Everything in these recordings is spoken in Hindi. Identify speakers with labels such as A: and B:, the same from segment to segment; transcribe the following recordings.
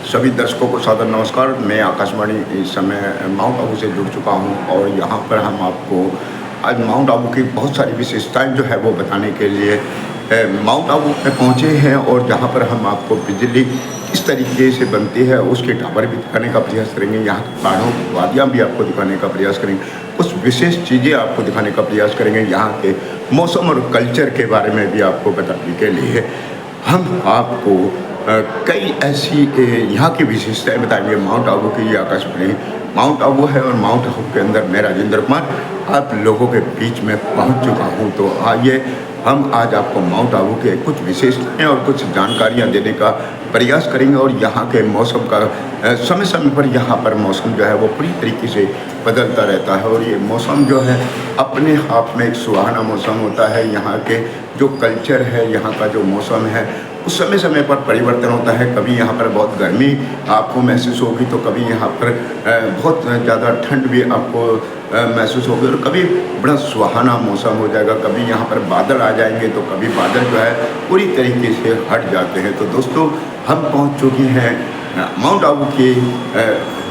A: सभी दर्शकों को सादर नमस्कार। मैं आकाशवाणी इस समय माउंट आबू से जुड़ चुका हूं और यहाँ पर हम आपको आज माउंट आबू की बहुत सारी विशेषताएं जो है वो बताने के लिए माउंट आबू में पहुँचे हैं और जहाँ पर हम आपको बिजली किस तरीके से बनती है उसके टावर भी दिखाने का प्रयास करेंगे। यहाँ की पहाड़ों की वादियाँ भी आपको दिखाने का प्रयास करेंगे, कुछ विशेष चीज़ें आपको दिखाने का प्रयास करेंगे। यहाँ के मौसम और कल्चर के बारे में भी आपको बताने के लिए हम आपको कई ऐसी यहाँ की विशेषताएं बताएंगे। माउंट आबू की ये आकाशवाणी माउंट आबू है और माउंट आबू के अंदर मैं राजेंद्र कुमार आप लोगों के बीच में पहुँच चुका हूँ। तो आइए हम आज आपको माउंट आबू के कुछ विशेषताएं और कुछ जानकारियाँ देने का प्रयास करेंगे और यहाँ के मौसम का समय समय पर यहाँ पर मौसम जो है वो पूरी तरीके से बदलता रहता है और ये मौसम जो है अपने आप में एक सुहाना मौसम होता है। यहाँ के जो कल्चर है, यहाँ का जो मौसम है उस समय समय पर परिवर्तन होता है। कभी यहाँ पर बहुत गर्मी आपको महसूस होगी तो कभी यहाँ पर बहुत ज़्यादा ठंड भी आपको महसूस होगी और कभी बड़ा सुहाना मौसम हो जाएगा। कभी यहाँ पर बादल आ जाएंगे तो कभी बादल जो है पूरी तरीके से हट जाते हैं। तो दोस्तों हम पहुँच चुके हैं माउंट आबू के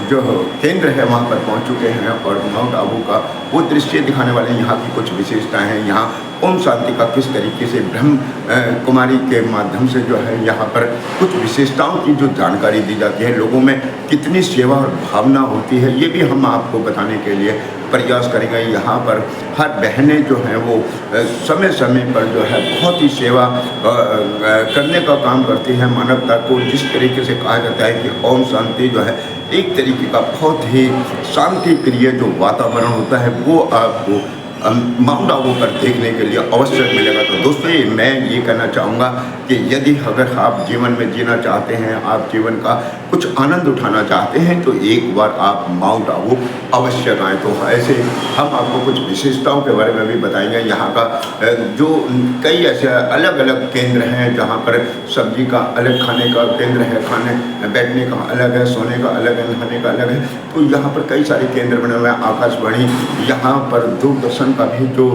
A: जो केंद्र है वहाँ पर पहुँच चुके हैं और माउंट आबू का वो दृश्य दिखाने वाले यहाँ की कुछ विशेषताएं हैं। यहाँ ओम शांति का किस तरीके से ब्रह्म कुमारी के माध्यम से जो है यहाँ पर कुछ विशेषताओं की जो जानकारी दी जाती है, लोगों में कितनी सेवा और भावना होती है, ये भी हम आपको बताने के लिए प्रयास करेंगे। यहाँ पर हर बहनें जो हैं वो समय समय पर जो है बहुत ही सेवा करने का काम करती हैं। मानवता को जिस तरीके से कहा जाता है कि ओम शांति जो है एक तरीके का बहुत ही शांति प्रिय जो वातावरण होता है वो आपको माउंट आबू पर देखने के लिए अवसर मिलेगा। तो दोस्तों मैं ये कहना चाहूँगा कि यदि अगर आप जीवन में जीना चाहते हैं, आप जीवन का कुछ आनंद उठाना चाहते हैं तो एक बार आप माउंट आबू अवश्य आएँ। तो ऐसे हम आपको कुछ विशेषताओं के बारे में भी बताएंगे। यहाँ का जो कई ऐसे अलग अलग केंद्र हैं जहाँ पर सब्जी का अलग, खाने का केंद्र है, खाने बैठने का अलग है, सोने का अलग है, नहाने का अलग है। तो यहाँ पर कई सारे केंद्र बने हुए हैं। आकाशवाणी यहाँ पर दूरदर्शन का भी जो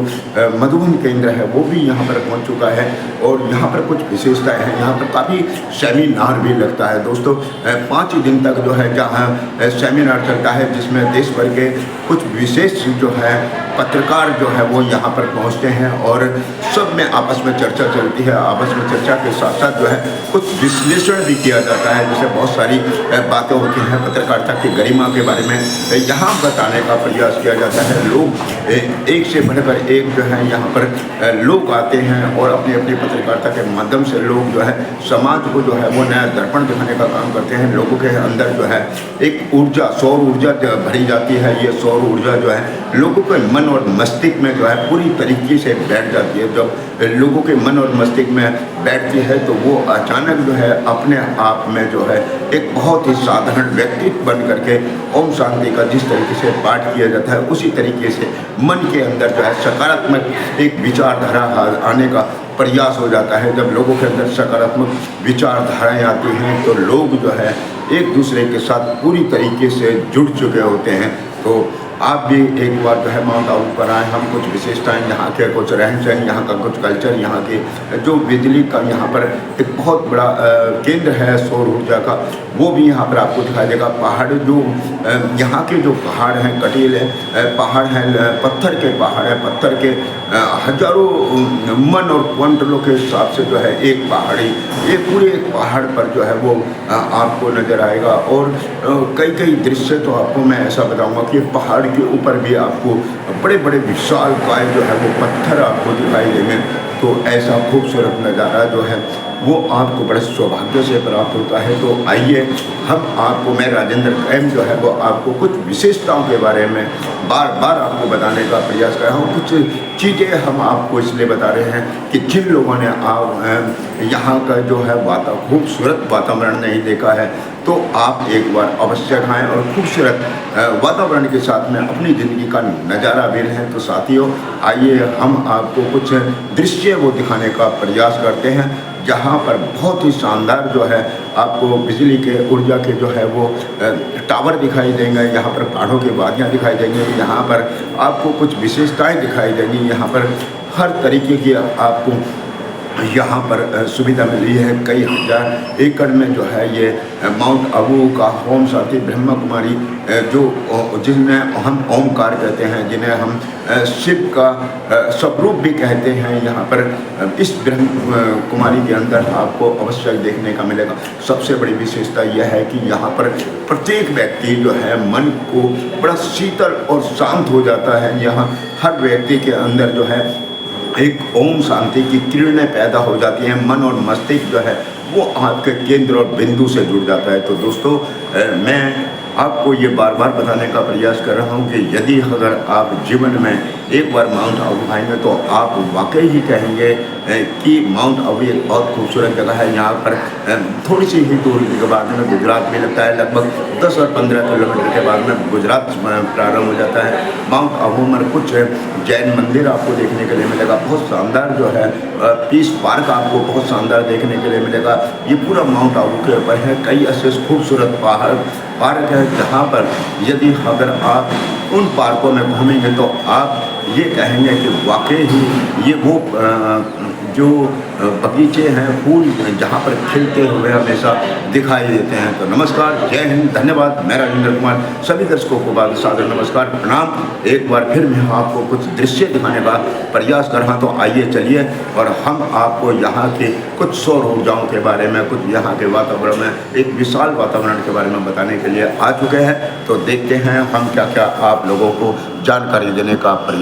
A: मधुबन केंद्र है वो भी यहाँ पर पहुँच चुका है और यहाँ पर कुछ विशेषताएं हैं। यहाँ पर काफ़ी सेमिनार भी लगता है दोस्तों, 5 दिन तक जो है जहाँ सेमिनार चलता है जिसमें देश भर के कुछ विशेष जो है पत्रकार जो है वो यहाँ पर पहुँचते हैं और सब में आपस में चर्चा चलती है। आपस में चर्चा के साथ साथ जो है कुछ विश्लेषण भी किया जाता है, जैसे बहुत सारी बातें होती हैं पत्रकारिता की गरिमा के बारे में यहाँ बताने का प्रयास किया जाता है। लोग एक से बढ़कर एक जो है यहाँ पर लोग आते हैं और अपनी अपनी पत्रकारिता के माध्यम से लोग जो है समाज को जो है वो नया दर्पण दिखाने का काम करते हैं। लोगों के अंदर जो है एक ऊर्जा, सौर ऊर्जा भरी जाती है। ये सौर ऊर्जा जो है लोगों के मन और मस्तिष्क में जो है पूरी तरीके से बैठ जाती है। जब लोगों के मन और मस्तिष्क में बैठती है तो वो अचानक जो है अपने आप में जो है एक बहुत ही साधारण व्यक्तित्व बन करके ओम शांति का जिस तरीके से पाठ किया जाता है उसी तरीके से मन के अंदर जो है सकारात्मक एक विचारधारा आने का प्रयास हो जाता है। जब लोगों के अंदर सकारात्मक विचारधाराएं आती हैं तो लोग जो है एक दूसरे के साथ पूरी तरीके से जुड़ चुके होते हैं। तो आप भी एक बार जो है माउंट आबू पर आएँ। हम कुछ विशेषताएं यहाँ के, कुछ रहन सहन, यहाँ का कुछ कल्चर, यहाँ के जो बिजली का यहाँ पर एक बहुत बड़ा केंद्र है सौर ऊर्जा का, वो भी यहाँ पर आपको दिखाई देगा। पहाड़ जो यहाँ के जो पहाड़ हैं, कटीले पहाड़ हैं, पत्थर के पहाड़ हैं, पत्थर के हजारों मन और क्विंटलों के हिसाब से जो है एक पहाड़ी, ये पूरे एक पहाड़ पर जो है वो आपको नज़र आएगा। और कई कई दृश्य तो आपको मैं ऐसा बताऊँगा कि पहाड़ के ऊपर भी आपको बड़े बड़े विशाल काय जो है वो पत्थर आपको दिखाई देंगे। तो ऐसा खूबसूरत नज़ारा जो है वो आपको बड़े सौभाग्य से प्राप्त होता है। तो आइए हम आपको, मैं राजेंद्र एम जो है वो आपको कुछ विशेषताओं के बारे में बार बार आपको बताने का प्रयास कर रहा हूँ। कुछ चीज़ें हम आपको इसलिए बता रहे हैं कि जिन लोगों ने यहाँ का जो है खूबसूरत वातावरण नहीं देखा है तो आप एक बार अवश्य खाएँ और खूबसूरत वातावरण के साथ में अपनी ज़िंदगी का नज़ारा भी लें। तो साथियों आइए हम आपको कुछ दृश्य वो दिखाने का प्रयास करते हैं जहाँ पर बहुत ही शानदार जो है आपको बिजली के ऊर्जा के जो है वो टावर दिखाई देंगे। यहाँ पर पहाड़ों की वादियाँ दिखाई देंगी। यहाँ पर आपको कुछ विशेषताएं दिखाई देंगी। यहाँ पर हर तरीके की आपको यहाँ पर सुविधा मिली है। कई हज़ार एकड़ में जो है ये माउंट आबू का ओम शांति ब्रह्म कुमारी जिन्हें हम ओमकार कहते हैं, जिन्हें हम शिव का स्वरूप भी कहते हैं, यहाँ पर इस ब्रह्म कुमारी के अंदर आपको अवश्य देखने का मिलेगा। सबसे बड़ी विशेषता यह है कि यहाँ पर प्रत्येक व्यक्ति जो है मन को बड़ा शीतल और शांत हो जाता है। यहाँ हर व्यक्ति के अंदर जो है एक ओम शांति की किरणें पैदा हो जाती हैं। मन और मस्तिष्क जो है वो आपके केंद्र और बिंदु से जुड़ जाता है। तो दोस्तों, मैं आपको ये बार बार बताने का प्रयास कर रहा हूँ कि यदि अगर आप जीवन में एक बार माउंट आबू आएंगे तो आप वाकई ही कहेंगे कि माउंट आबू एक बहुत खूबसूरत जगह है। यहाँ पर थोड़ी सी ही दूरी के बाद में गुजरात भी लगता है। लगभग 10 और 15 किलोमीटर के बाद में गुजरात प्रारंभ हो जाता है। माउंट आबू में कुछ जैन मंदिर आपको देखने के लिए मिलेगा। बहुत शानदार जो है पीस पार्क आपको बहुत शानदार देखने के लिए मिलेगा। ये पूरा माउंट आबू के ऊपर है। कई ऐसे खूबसूरत पार्क है जहाँ पर यदि अगर आप उन पार्कों में घूमेंगे तो आप ये कहेंगे कि वाकई ही ये वो जो बगीचे हैं, फूल जहाँ पर खिलते हुए हमेशा दिखाई देते हैं। तो नमस्कार, जय हिंद, धन्यवाद। मैं राजेंद्र कुमार सभी दर्शकों को बाद सादर नमस्कार, प्रणाम। एक बार फिर मैं आपको कुछ दृश्य दिखाने का प्रयास कर रहा, तो आइए चलिए और हम आपको यहाँ के कुछ सौर ऊर्जाओं के बारे में, कुछ यहाँ के वातावरण में, एक विशाल वातावरण के बारे में बताने के लिए आ चुके हैं। तो देखते हैं हम क्या क्या आप लोगों को जानकारी देने का प्रयास